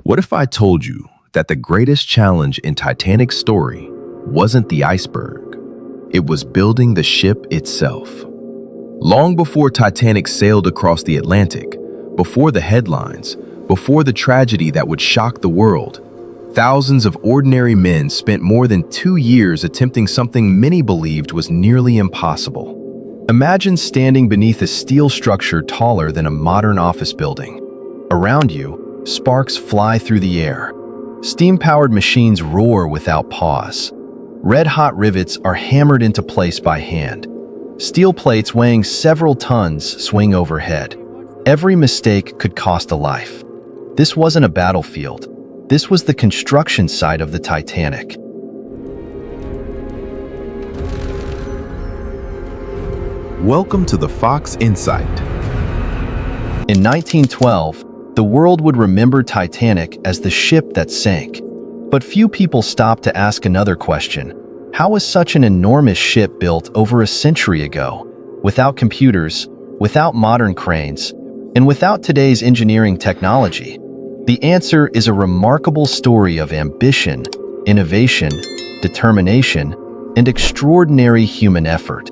What if I told you that the greatest challenge in Titanic's story wasn't the iceberg? It was building the ship itself. Long before Titanic sailed across the Atlantic, before the headlines, before the tragedy that would shock the world, thousands of ordinary men spent more than 2 years attempting something many believed was nearly impossible. Imagine standing beneath a steel structure taller than a modern office building. Around you, sparks fly through the air. Steam-powered machines roar without pause. Red-hot rivets are hammered into place by hand. Steel plates weighing several tons swing overhead. Every mistake could cost a life. This wasn't a battlefield. This was the construction site of the Titanic. Welcome to the Fox Insight. In 1912, the world would remember Titanic as the ship that sank. But few people stopped to ask another question. How was such an enormous ship built over a century ago, without computers, without modern cranes, and without today's engineering technology? The answer is a remarkable story of ambition, innovation, determination, and extraordinary human effort.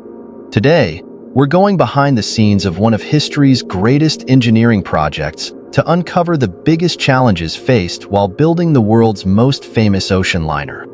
Today, we're going behind the scenes of one of history's greatest engineering projects to uncover the biggest challenges faced while building the world's most famous ocean liner.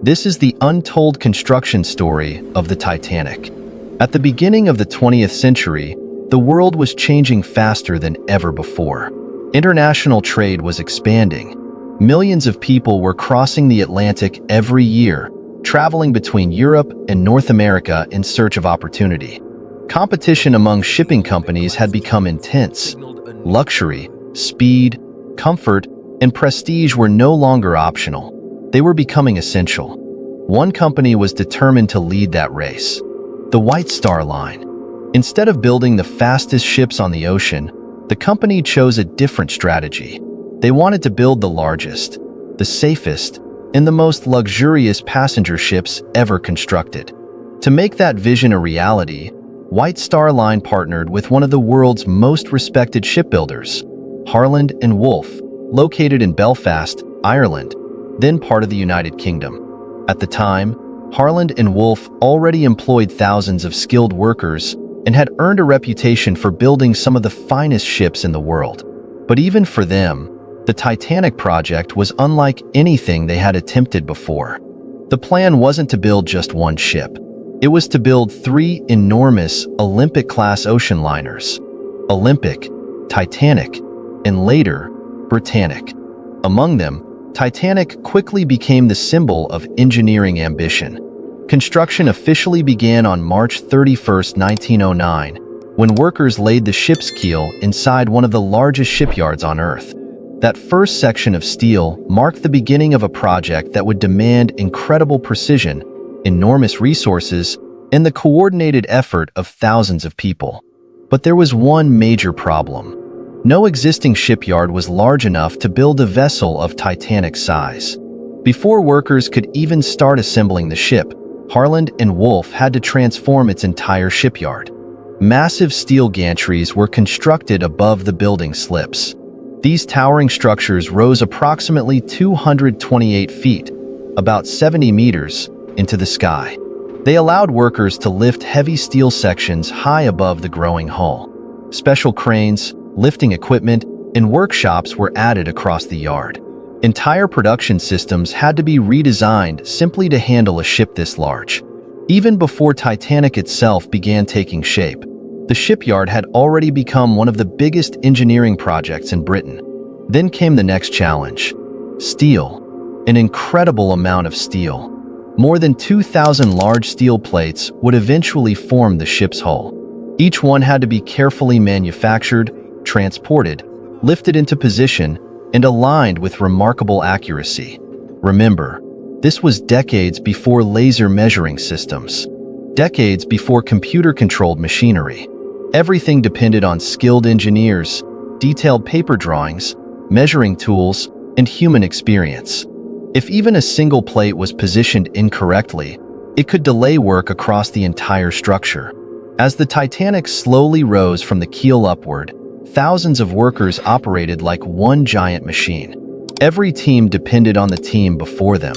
This is the untold construction story of the Titanic. At the beginning of the 20th century, the world was changing faster than ever before. International trade was expanding. Millions of people were crossing the Atlantic every year, traveling between Europe and North America in search of opportunity. Competition among shipping companies had become intense. Luxury, speed, comfort, and prestige were no longer optional. They were becoming essential. One company was determined to lead that race: the White Star Line. Instead of building the fastest ships on the ocean, the company chose a different strategy. They wanted to build the largest, the safest, and the most luxurious passenger ships ever constructed. To make that vision a reality, White Star Line partnered with one of the world's most respected shipbuilders, Harland and Wolff, located in Belfast, Ireland, then part of the United Kingdom. At the time, Harland and Wolff already employed thousands of skilled workers and had earned a reputation for building some of the finest ships in the world. But even for them, the Titanic project was unlike anything they had attempted before. The plan wasn't to build just one ship. It was to build 3 enormous Olympic-class ocean liners: Olympic, Titanic, and later, Britannic. Among them, Titanic quickly became the symbol of engineering ambition. Construction officially began on March 31, 1909, when workers laid the ship's keel inside one of the largest shipyards on Earth. That first section of steel marked the beginning of a project that would demand incredible precision, enormous resources, and the coordinated effort of thousands of people. But there was one major problem. No existing shipyard was large enough to build a vessel of Titanic size. Before workers could even start assembling the ship, Harland and Wolff had to transform its entire shipyard. Massive steel gantries were constructed above the building slips. These towering structures rose approximately 228 feet, about 70 meters, into the sky. They allowed workers to lift heavy steel sections high above the growing hull. Special cranes, lifting equipment, and workshops were added across the yard. Entire production systems had to be redesigned simply to handle a ship this large. Even before Titanic itself began taking shape, the shipyard had already become one of the biggest engineering projects in Britain. Then came the next challenge: steel. An incredible amount of steel. More than 2,000 large steel plates would eventually form the ship's hull. Each one had to be carefully manufactured, transported, lifted into position, and aligned with remarkable accuracy. Remember, this was decades before laser measuring systems, decades before computer-controlled machinery. Everything depended on skilled engineers, detailed paper drawings, measuring tools, and human experience. If even a single plate was positioned incorrectly, it could delay work across the entire structure. As the Titanic slowly rose from the keel upward, thousands of workers operated like one giant machine. Every team depended on the team before them.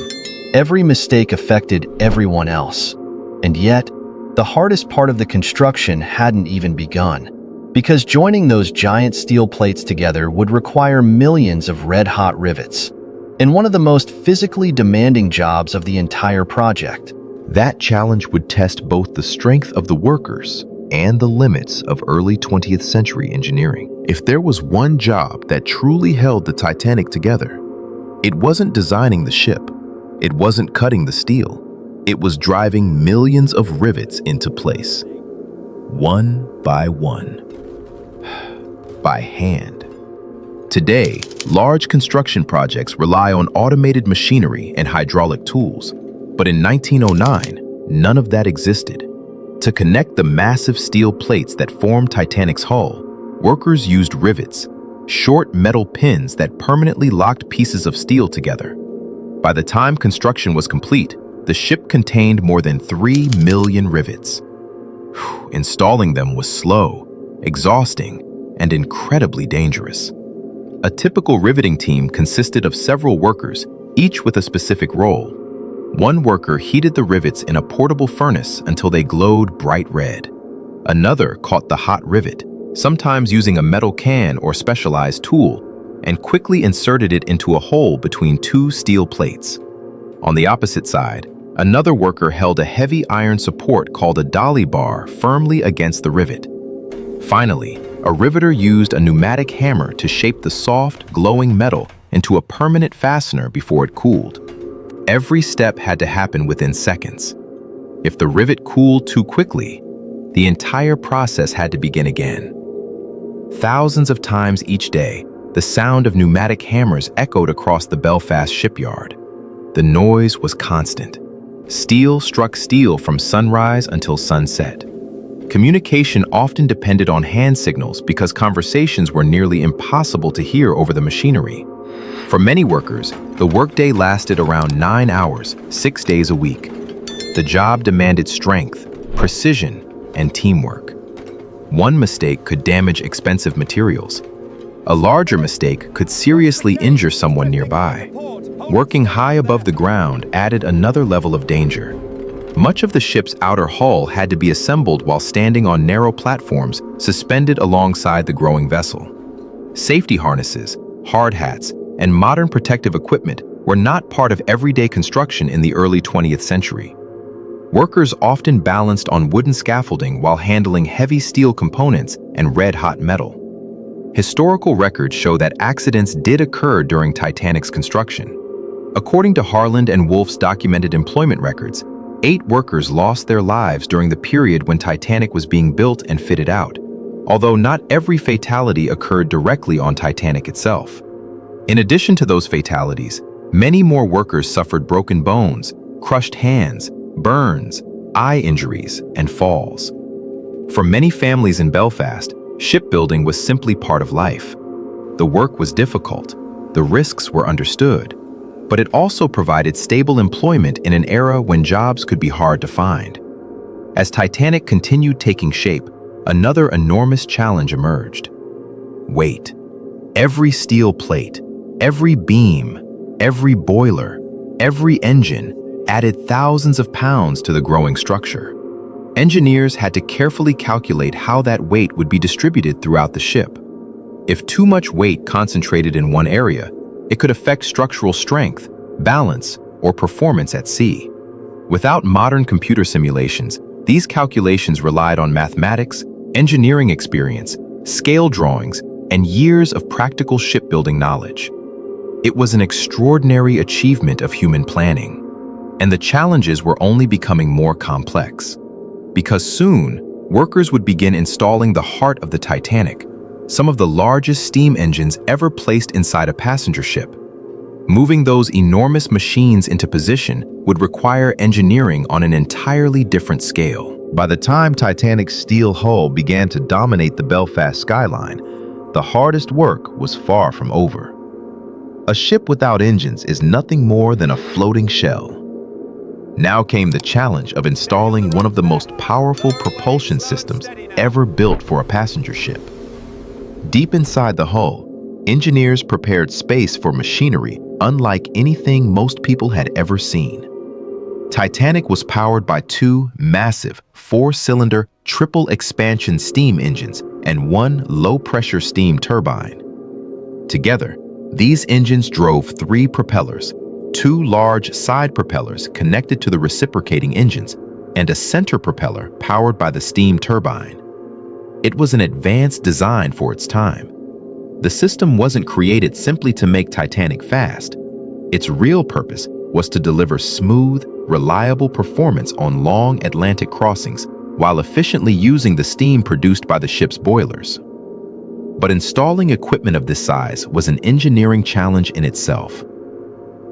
Every mistake affected everyone else. And yet, the hardest part of the construction hadn't even begun, because joining those giant steel plates together would require millions of red-hot rivets, in one of the most physically demanding jobs of the entire project. That challenge would test both the strength of the workers and the limits of early 20th century engineering. If there was one job that truly held the Titanic together, it wasn't designing the ship, it wasn't cutting the steel, it was driving millions of rivets into place, one by one, by hand. Today, large construction projects rely on automated machinery and hydraulic tools, but in 1909, none of that existed. To connect the massive steel plates that formed Titanic's hull, workers used rivets, short metal pins that permanently locked pieces of steel together. By the time construction was complete, the ship contained more than 3 million rivets. Installing them was slow, exhausting, and incredibly dangerous. A typical riveting team consisted of several workers, each with a specific role. One worker heated the rivets in a portable furnace until they glowed bright red. Another caught the hot rivet, sometimes using a metal can or specialized tool, and quickly inserted it into a hole between two steel plates. On the opposite side, another worker held a heavy iron support called a dolly bar firmly against the rivet. Finally, a riveter used a pneumatic hammer to shape the soft, glowing metal into a permanent fastener before it cooled. Every step had to happen within seconds. If the rivet cooled too quickly, the entire process had to begin again. Thousands of times each day, the sound of pneumatic hammers echoed across the Belfast shipyard. The noise was constant. Steel struck steel from sunrise until sunset. Communication often depended on hand signals because conversations were nearly impossible to hear over the machinery. For many workers, the workday lasted around 9 hours, 6 days a week. The job demanded strength, precision, and teamwork. One mistake could damage expensive materials. A larger mistake could seriously injure someone nearby. Working high above the ground added another level of danger. Much of the ship's outer hull had to be assembled while standing on narrow platforms suspended alongside the growing vessel. Safety harnesses, hard hats, and modern protective equipment were not part of everyday construction in the early 20th century. Workers often balanced on wooden scaffolding while handling heavy steel components and red-hot metal. Historical records show that accidents did occur during Titanic's construction. According to Harland and Wolff's documented employment records, 8 workers lost their lives during the period when Titanic was being built and fitted out, although not every fatality occurred directly on Titanic itself. In addition to those fatalities, many more workers suffered broken bones, crushed hands, burns, eye injuries, and falls. For many families in Belfast, shipbuilding was simply part of life. The work was difficult, the risks were understood, but it also provided stable employment in an era when jobs could be hard to find. As Titanic continued taking shape, another enormous challenge emerged. Weight. Every steel plate, every beam, every boiler, every engine added thousands of pounds to the growing structure. Engineers had to carefully calculate how that weight would be distributed throughout the ship. If too much weight concentrated in one area, it could affect structural strength, balance, or performance at sea. Without modern computer simulations, these calculations relied on mathematics, engineering experience, scale drawings, and years of practical shipbuilding knowledge. It was an extraordinary achievement of human planning, and the challenges were only becoming more complex. Because soon, workers would begin installing the heart of the Titanic, some of the largest steam engines ever placed inside a passenger ship. Moving those enormous machines into position would require engineering on an entirely different scale. By the time Titanic's steel hull began to dominate the Belfast skyline, the hardest work was far from over. A ship without engines is nothing more than a floating shell. Now came the challenge of installing one of the most powerful propulsion systems ever built for a passenger ship. Deep inside the hull, Engineers prepared space for machinery unlike anything most people had ever seen. Titanic was powered by two massive four-cylinder triple expansion steam engines and one low-pressure steam turbine. Together, these engines drove three propellers, two large side propellers connected to the reciprocating engines, and a center propeller powered by the steam turbine. It was an advanced design for its time. The system wasn't created simply to make Titanic fast. Its real purpose was to deliver smooth, reliable performance on long Atlantic crossings while efficiently using the steam produced by the ship's boilers. But installing equipment of this size was an engineering challenge in itself.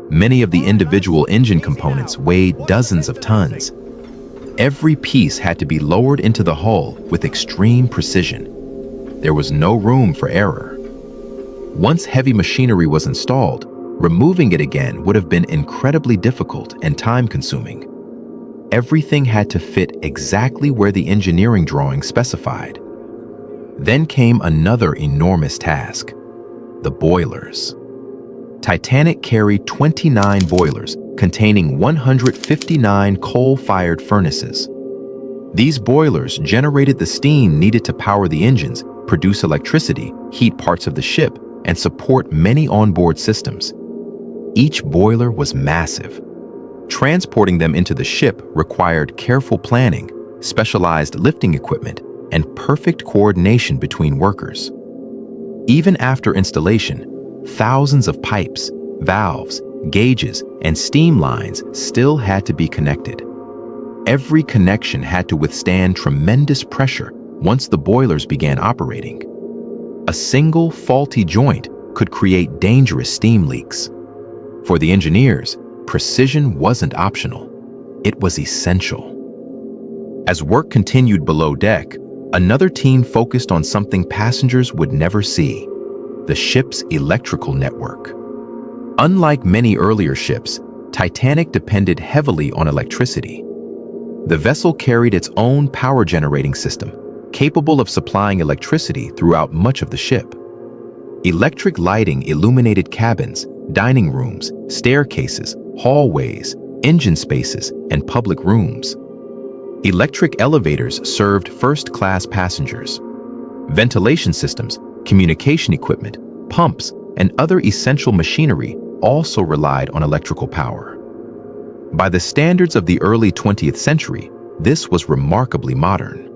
Many of the individual engine components weighed dozens of tons. Every piece had to be lowered into the hull with extreme precision. There was no room for error. Once heavy machinery was installed, removing it again would have been incredibly difficult and time-consuming. Everything had to fit exactly where the engineering drawing specified. Then came another enormous task: the boilers. Titanic carried 29 boilers containing 159 coal-fired furnaces. These boilers generated the steam needed to power the engines, produce electricity, heat parts of the ship, and support many onboard systems. Each boiler was massive. Transporting them into the ship required careful planning, specialized lifting equipment, and perfect coordination between workers. Even after installation, thousands of pipes, valves, gauges, and steam lines still had to be connected. Every connection had to withstand tremendous pressure once the boilers began operating. A single faulty joint could create dangerous steam leaks. For the engineers, precision wasn't optional. It was essential. As work continued below deck, another team focused on something passengers would never see: the ship's electrical network. Unlike many earlier ships, Titanic depended heavily on electricity. The vessel carried its own power-generating system, capable of supplying electricity throughout much of the ship. Electric lighting illuminated cabins, dining rooms, staircases, hallways, engine spaces, and public rooms. Electric elevators served first-class passengers. Ventilation systems, communication equipment, pumps, and other essential machinery also relied on electrical power. By the standards of the early 20th century, this was remarkably modern.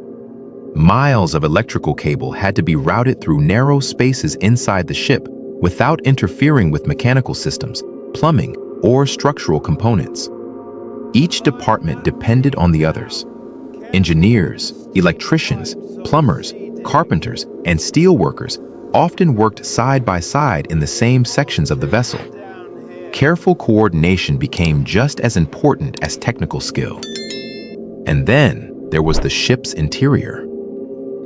Miles of electrical cable had to be routed through narrow spaces inside the ship without interfering with mechanical systems, plumbing, or structural components. Each department depended on the others. Engineers, electricians, plumbers, carpenters, and steelworkers often worked side by side in the same sections of the vessel. Careful coordination became just as important as technical skill. And then there was the ship's interior.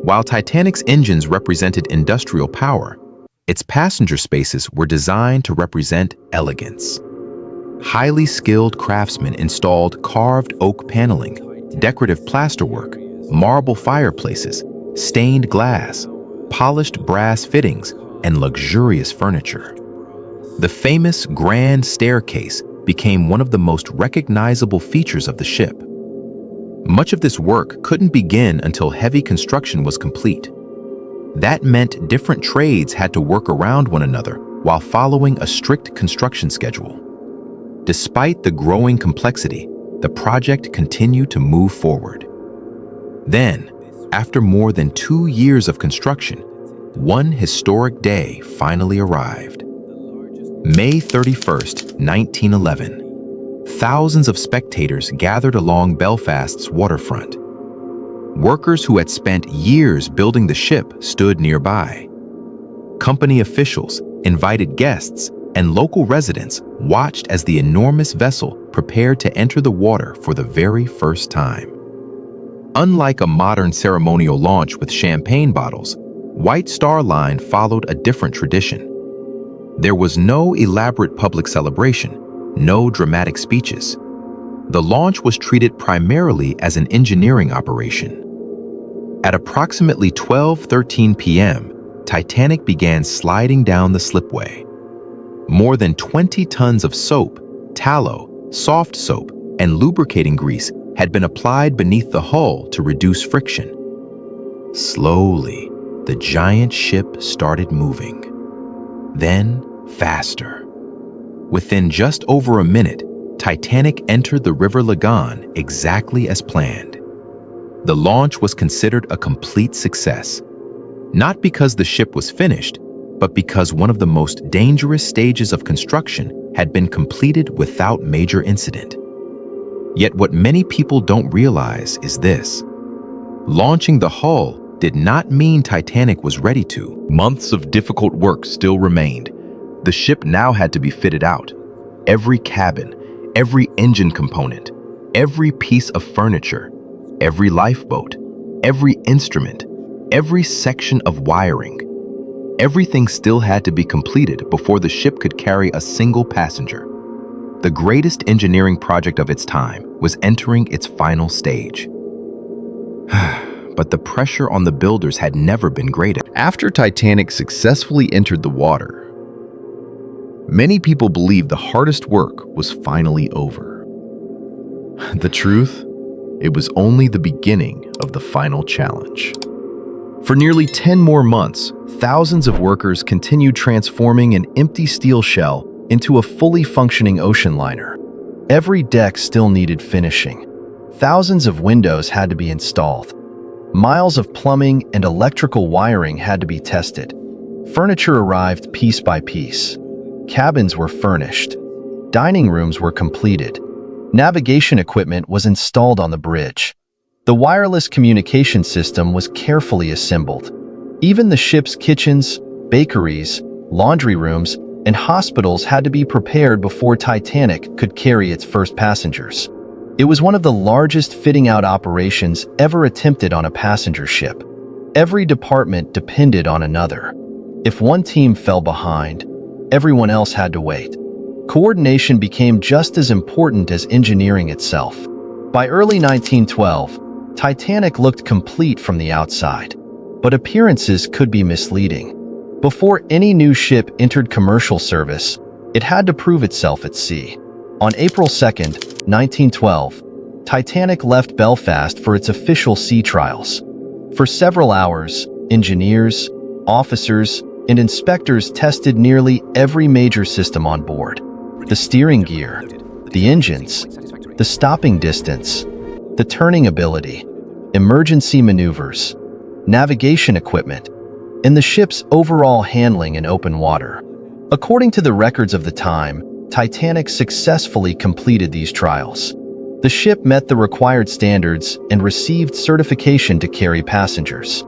While Titanic's engines represented industrial power, its passenger spaces were designed to represent elegance. Highly skilled craftsmen installed carved oak paneling, decorative plasterwork, marble fireplaces, stained glass, polished brass fittings, and luxurious furniture. The famous grand staircase became one of the most recognizable features of the ship. Much of this work couldn't begin until heavy construction was complete. That meant different trades had to work around one another while following a strict construction schedule. Despite the growing complexity, the project continued to move forward. Then, after more than 2 years of construction, one historic day finally arrived. May 31st, 1911. Thousands of spectators gathered along Belfast's waterfront. Workers who had spent years building the ship stood nearby. Company officials, invited guests, and local residents watched as the enormous vessel prepared to enter the water for the very first time. Unlike a modern ceremonial launch with champagne bottles, White Star Line followed a different tradition. There was no elaborate public celebration, no dramatic speeches. The launch was treated primarily as an engineering operation. At approximately 12:13 p.m., Titanic began sliding down the slipway. More than 20 tons of soap, tallow, soft soap, and lubricating grease had been applied beneath the hull to reduce friction. Slowly, the giant ship started moving. Then, faster. Within just over a minute, Titanic entered the River Lagan exactly as planned. The launch was considered a complete success, not because the ship was finished, but because one of the most dangerous stages of construction had been completed without major incident. Yet what many people don't realize is this: launching the hull did not mean Titanic was ready to. Months of difficult work still remained. The ship now had to be fitted out. Every cabin, every engine component, every piece of furniture, every lifeboat, every instrument, every section of wiring. Everything still had to be completed before the ship could carry a single passenger. The greatest engineering project of its time was entering its final stage. But the pressure on the builders had never been greater. After Titanic successfully entered the water, many people believed the hardest work was finally over. The truth, it was only the beginning of the final challenge. For nearly 10 more months, thousands of workers continued transforming an empty steel shell into a fully functioning ocean liner. Every deck still needed finishing. Thousands of windows had to be installed. Miles of plumbing and electrical wiring had to be tested. Furniture arrived piece by piece. Cabins were furnished. Dining rooms were completed. Navigation equipment was installed on the bridge. The wireless communication system was carefully assembled. Even the ship's kitchens, bakeries, laundry rooms, and hospitals had to be prepared before Titanic could carry its first passengers. It was one of the largest fitting-out operations ever attempted on a passenger ship. Every department depended on another. If one team fell behind, everyone else had to wait. Coordination became just as important as engineering itself. By early 1912, Titanic looked complete from the outside, but appearances could be misleading. Before any new ship entered commercial service, it had to prove itself at sea. On April 2, 1912, Titanic left Belfast for its official sea trials. For several hours, engineers, officers, and inspectors tested nearly every major system on board. The steering gear, the engines, the stopping distance, the turning ability, emergency maneuvers, navigation equipment, and the ship's overall handling in open water. According to the records of the time, Titanic successfully completed these trials. The ship met the required standards and received certification to carry passengers.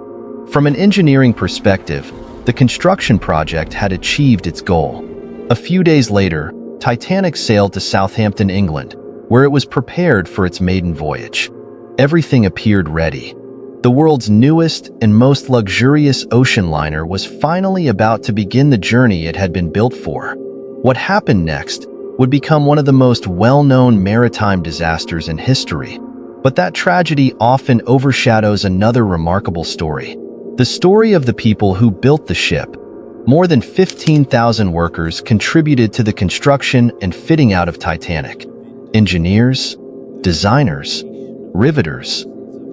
From an engineering perspective, the construction project had achieved its goal. A few days later, Titanic sailed to Southampton, England, where it was prepared for its maiden voyage. Everything appeared ready. The world's newest and most luxurious ocean liner was finally about to begin the journey it had been built for. What happened next would become one of the most well-known maritime disasters in history. But that tragedy often overshadows another remarkable story: the story of the people who built the ship. More than 15,000 workers contributed to the construction and fitting out of Titanic. Engineers, designers, riveters,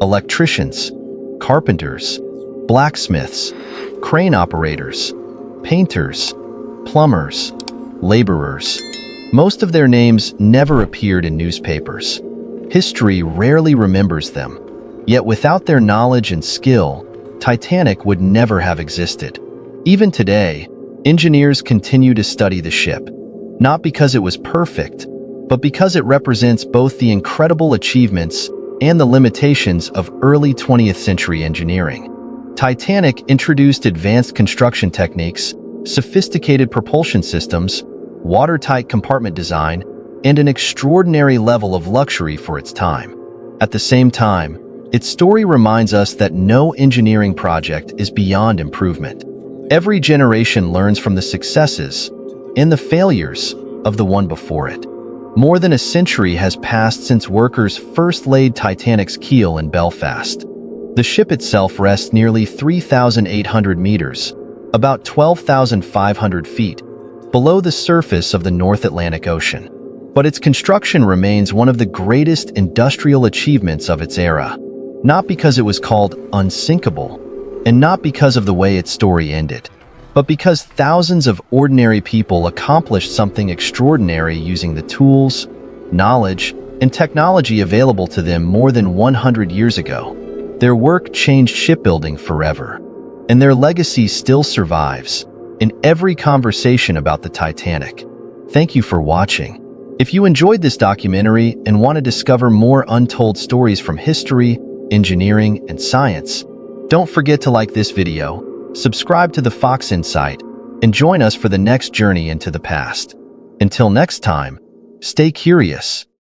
electricians, carpenters, blacksmiths, crane operators, painters, plumbers, laborers. Most of their names never appeared in newspapers. History rarely remembers them. Yet without their knowledge and skill, Titanic would never have existed. Even today, engineers continue to study the ship, not because it was perfect, but because it represents both the incredible achievements and the limitations of early 20th century engineering. Titanic introduced advanced construction techniques, sophisticated propulsion systems, watertight compartment design, and an extraordinary level of luxury for its time. At the same time, its story reminds us that no engineering project is beyond improvement. Every generation learns from the successes and the failures of the one before it. More than a century has passed since workers first laid Titanic's keel in Belfast. The ship itself rests nearly 3,800 meters, about 12,500 feet, below the surface of the North Atlantic Ocean. But its construction remains one of the greatest industrial achievements of its era, not because it was called unsinkable, and not because of the way its story ended, but because thousands of ordinary people accomplished something extraordinary using the tools, knowledge, and technology available to them more than 100 years ago. Their work changed shipbuilding forever, and their legacy still survives in every conversation about the Titanic. Thank you for watching. If you enjoyed this documentary and want to discover more untold stories from history, engineering, and science, don't forget to like this video, subscribe to the Fox Insight, and join us for the next journey into the past. Until next time, stay curious.